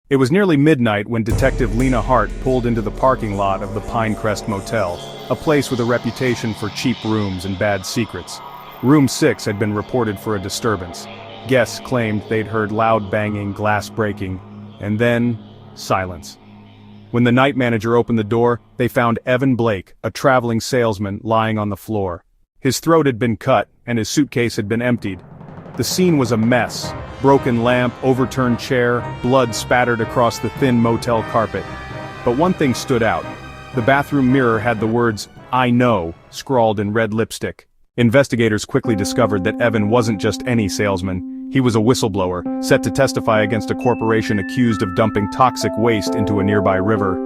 It was nearly midnight when Detective Lena Hart pulled into the parking lot of the Pinecrest Motel, a place with a reputation for cheap rooms and bad secrets. Room 6 had been reported for a disturbance. Guests claimed they'd heard loud banging, glass breaking, and then, silence. When the night manager opened the door, they found Evan Blake, a traveling salesman, lying on the floor. His throat had been cut, and his suitcase had been emptied. The scene was a mess. Broken lamp, overturned chair, blood spattered across the thin motel carpet. But one thing stood out. The bathroom mirror had the words, "I know," scrawled in red lipstick. Investigators quickly discovered that Evan wasn't just any salesman. He was a whistleblower, set to testify against a corporation accused of dumping toxic waste into a nearby river.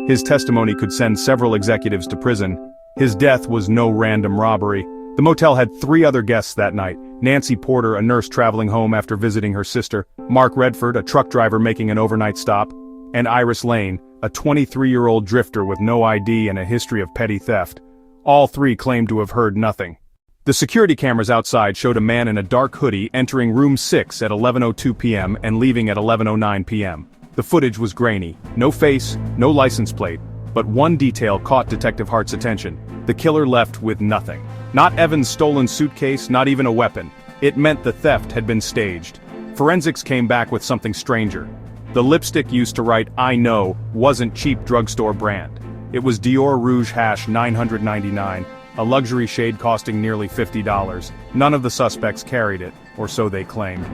His testimony could send several executives to prison. His death was no random robbery. The motel had 3 other guests that night: Nancy Porter, a nurse traveling home after visiting her sister; Mark Redford, a truck driver making an overnight stop; and Iris Lane, a 23-year-old drifter with no ID and a history of petty theft. All 3 claimed to have heard nothing. The security cameras outside showed a man in a dark hoodie entering room 6 at 11:02 p.m. and leaving at 11:09 p.m. The footage was grainy, no face, no license plate, but one detail caught Detective Hart's attention. The killer left with nothing. Not Evan's stolen suitcase, not even a weapon. It meant the theft had been staged. Forensics came back with something stranger. The lipstick used to write "I know" wasn't cheap drugstore brand. It was Dior Rouge Hash 999, a luxury shade costing nearly $50. None of the suspects carried it, or so they claimed.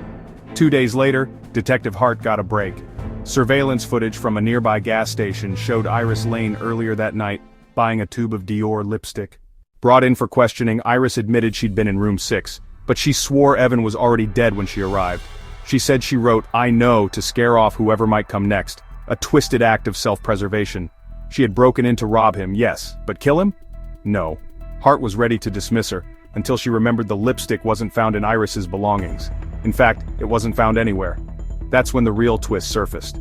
2 days later, Detective Hart got a break. Surveillance footage from a nearby gas station showed Iris Lane earlier that night buying a tube of Dior lipstick. Brought in for questioning, Iris admitted she'd been in room 6, but she swore Evan was already dead when she arrived. She said she wrote "I know" to scare off whoever might come next, a twisted act of self-preservation. She had broken in to rob him, yes, but kill him? No. Hart was ready to dismiss her, until she remembered the lipstick wasn't found in Iris's belongings. In fact, it wasn't found anywhere. That's when the real twist surfaced.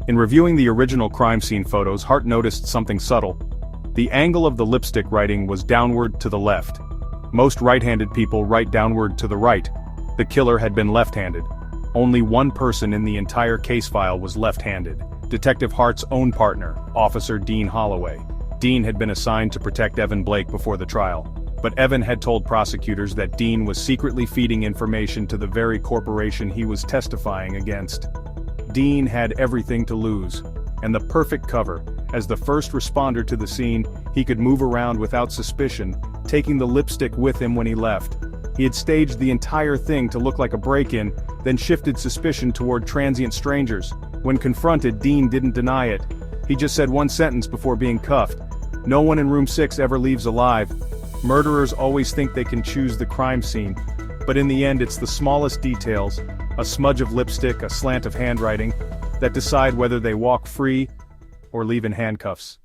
In reviewing the original crime scene photos, Hart noticed something subtle. The angle of the lipstick writing was downward to the left. Most right-handed people write downward to the right. The killer had been left-handed. Only one person in the entire case file was left-handed: Detective Hart's own partner, Officer Dean Holloway. Dean had been assigned to protect Evan Blake before the trial, but Evan had told prosecutors that Dean was secretly feeding information to the very corporation he was testifying against. Dean had everything to lose, and the perfect cover. As the first responder to the scene, he could move around without suspicion, taking the lipstick with him when he left. He had staged the entire thing to look like a break-in, then shifted suspicion toward transient strangers. When confronted, Dean didn't deny it. He just said one sentence before being cuffed: "No one in room 6 ever leaves alive." Murderers always think they can choose the crime scene, but in the end it's the smallest details, a smudge of lipstick, a slant of handwriting, that decide whether they walk free or leave in handcuffs.